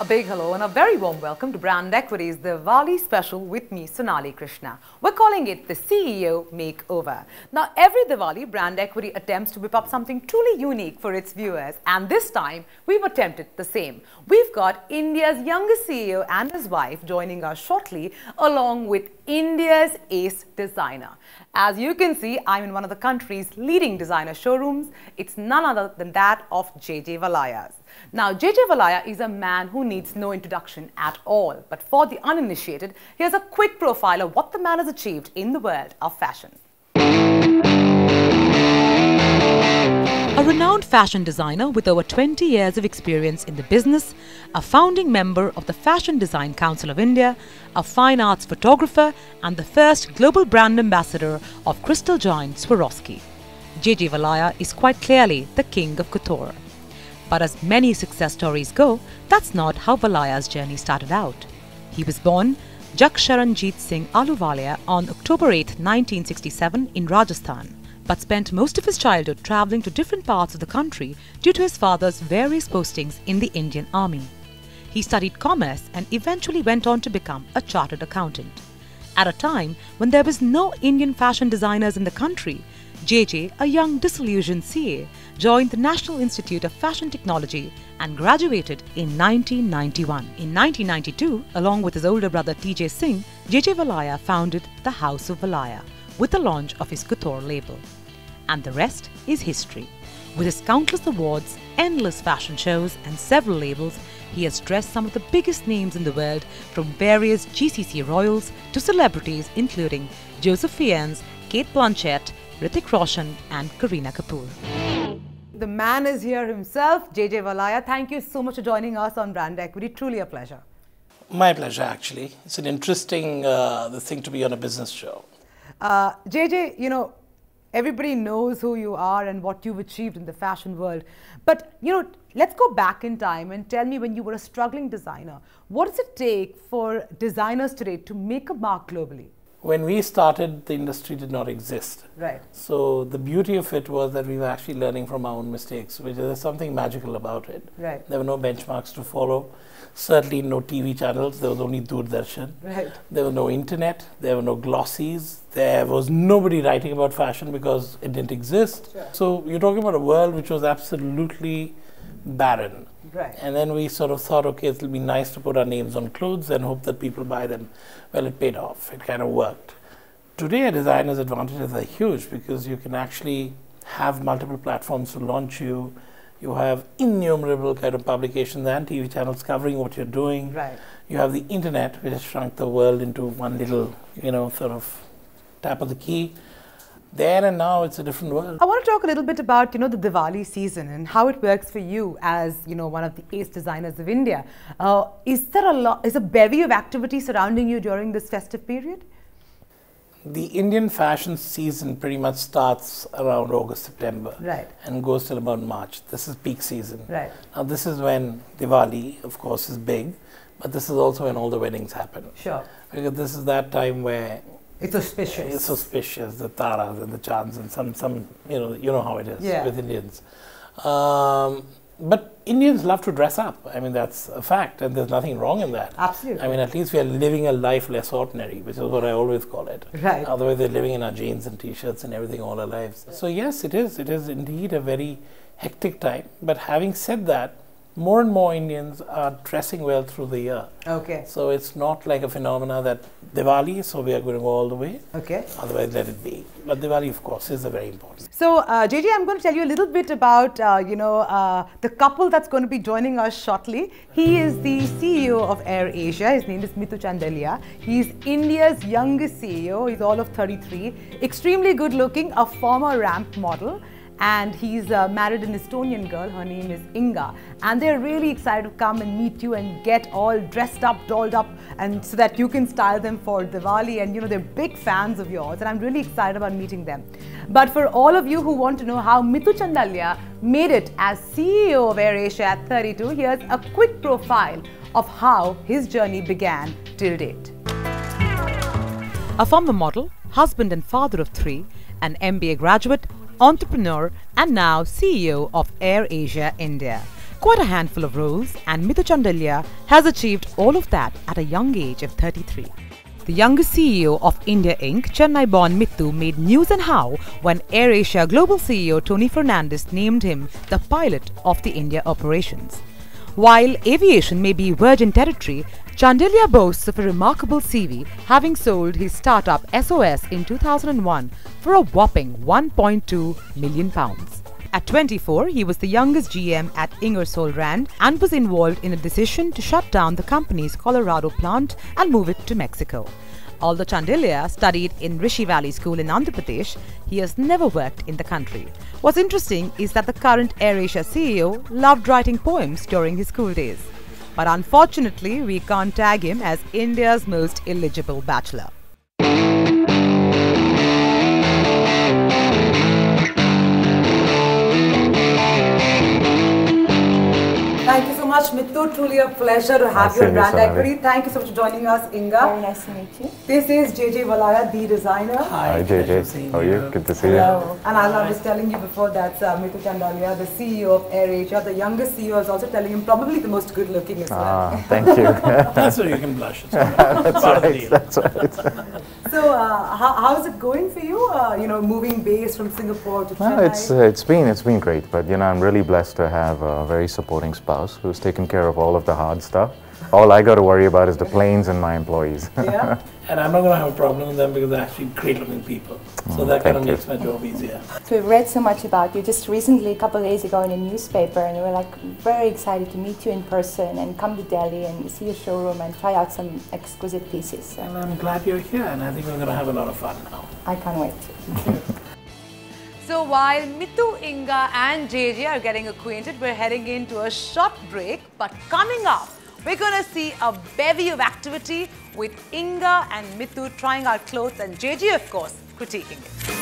A big hello and a very warm welcome to Brand Equity's Diwali special with me, Sonali Krishna. We're calling it the CEO Makeover. Now, every Diwali, Brand Equity attempts to whip up something truly unique for its viewers, and this time we've attempted the same. We've got India's youngest CEO and his wife joining us shortly, along with India's ace designer. As you can see, I'm in one of the country's leading designer showrooms. It's none other than that of JJ Valaya's. Now, JJ Valaya is a man who needs no introduction at all. But for the uninitiated, here's a quick profile of what the man has achieved in the world of fashion. A renowned fashion designer with over 20 years of experience in the business, a founding member of the Fashion Design Council of India, a fine arts photographer, and the first global brand ambassador of crystal giant Swarovski. JJ Valaya is quite clearly the king of couture. But as many success stories go, that's not how Valaya's journey started out. He was born Jagsharanjit Singh Ahluwalia on October 8, 1967 in Rajasthan, but spent most of his childhood travelling to different parts of the country due to his father's various postings in the Indian Army. He studied commerce and eventually went on to become a chartered accountant. At a time when there was no Indian fashion designers in the country, JJ, a young disillusioned CA, joined the National Institute of Fashion Technology and graduated in 1991. In 1992, along with his older brother TJ Singh, JJ Valaya founded the House of Valaya with the launch of his couture label. And the rest is history. With his countless awards, endless fashion shows and several labels, he has dressed some of the biggest names in the world, from various GCC royals to celebrities including Joseph Fiennes, Kate Blanchett, Hrithik Roshan and Kareena Kapoor. The man is here himself, JJ Valaya. Thank you so much for joining us on Brand Equity. Truly a pleasure. My pleasure, actually. It's an interesting thing to be on a business show. JJ, you know, everybody knows who you are and what you've achieved in the fashion world. But, you know, let's go back in time and tell me, when you were a struggling designer, what does it take for designers today to make a mark globally? When we started, the industry did not exist. Right. So the beauty of it was that we were actually learning from our own mistakes, which is something magical about it. Right. There were no benchmarks to follow. Certainly no TV channels. There was only Doordarshan. Right. There was no internet. There were no glossies. There was nobody writing about fashion because it didn't exist. Sure. So you're talking about a world which was absolutely barren. Right. And then we sort of thought, okay, it'll be nice to put our names on clothes and hope that people buy them. Well, it paid off. It kind of worked. Today, a designer's advantages are huge because you can actually have multiple platforms to launch you. You have innumerable kind of publications and TV channels covering what you're doing. Right. You have the internet, which has shrunk the world into one little, you know, sort of tap of the key. There and now, it's a different world. I want to talk a little bit about, you know, the Diwali season and how it works for you as, you know, one of the ace designers of India. Is a bevy of activity surrounding you during this festive period? The Indian fashion season pretty much starts around August, September. Right. And goes till about March. This is peak season. Right. Now, this is when Diwali, of course, is big, but this is also when all the weddings happen. Sure. Because this is that time where it's auspicious. It's auspicious, the taras and the chands and some you know how it is with Indians. But Indians love to dress up. I mean, that's a fact, and there's nothing wrong in that. Absolutely. I mean, at least we are living a life less ordinary, which is what I always call it. Right. Otherwise, we're living in our jeans and t-shirts and everything all our lives. So yes, it is. It is indeed a very hectic time. But having said that, more and more Indians are dressing well through the year. Okay. So it's not like a phenomena that Diwali, so we are going to go all the way. Okay. Otherwise, let it be. But Diwali, of course, is a very important. So, JJ, I'm going to tell you a little bit about, the couple that's going to be joining us shortly. He is the CEO of Air Asia. His name is Mithu Chandalia. He's India's youngest CEO. He's all of 33. Extremely good looking, a former ramp model. And he's married an Estonian girl. Her name is Inga, and they're really excited to come and meet you and get all dressed up, dolled up, and so that you can style them for Diwali. And you know, they're big fans of yours, and I'm really excited about meeting them. But for all of you who want to know how Mithu Chandalia made it as CEO of Air Asia at 32, here's a quick profile of how his journey began till date. A former model, husband and father of 3, an MBA graduate, entrepreneur and now CEO of Air Asia India. quite a handful of roles, and Mithu Chandeliya has achieved all of that at a young age of 33. The youngest CEO of India Inc., Chennai-born Mithu, made news and how when AirAsia Global CEO Tony Fernandes named him the pilot of the India operations. While aviation may be virgin territory, Chandeliya boasts of a remarkable CV, having sold his startup SOS in 2001 for a whopping £1.2 million. At 24, he was the youngest GM at Ingersoll Rand and was involved in a decision to shut down the company's Colorado plant and move it to Mexico. Although Chandeliya studied in Rishi Valley School in Andhra Pradesh, he has never worked in the country. What's interesting is that the current AirAsia CEO loved writing poems during his school days. But unfortunately, we can't tag him as India's most eligible bachelor. Thank you so much, Mithu. Truly a pleasure to have you on Brand Equity. Thank you so much for joining us, Inga. Very nice to meet you. This is JJ Valaya, the designer. Hi JJ, how are you? Good to see you. And as I was telling you before, that's Mithu Chandeliya, the CEO of AirAsia. The youngest CEO is also telling him probably the most good looking as well. Thank you. That's where you can blush. That's right. That's right. So how's it going for you? Moving base from Singapore to Chennai. It's been great, but I'm really blessed to have a very supporting spouse who's taken care of all of the hard stuff. All I got to worry about is the planes and my employees. Yeah. And I'm not going to have a problem with them because they're actually great looking people. So that kind of makes my job easier. So we've read so much about you just recently, a couple of days ago in a newspaper, and we're like very excited to meet you in person and come to Delhi and see your showroom and try out some exquisite pieces. And I'm glad you're here, and I think we're going to have a lot of fun now. I can't wait. So while Mithu, Inga and JJ are getting acquainted, we're heading into a short break. But coming up, we're going to see a bevy of activity with Inga and Mithu trying our clothes and JJ, of course, critiquing it.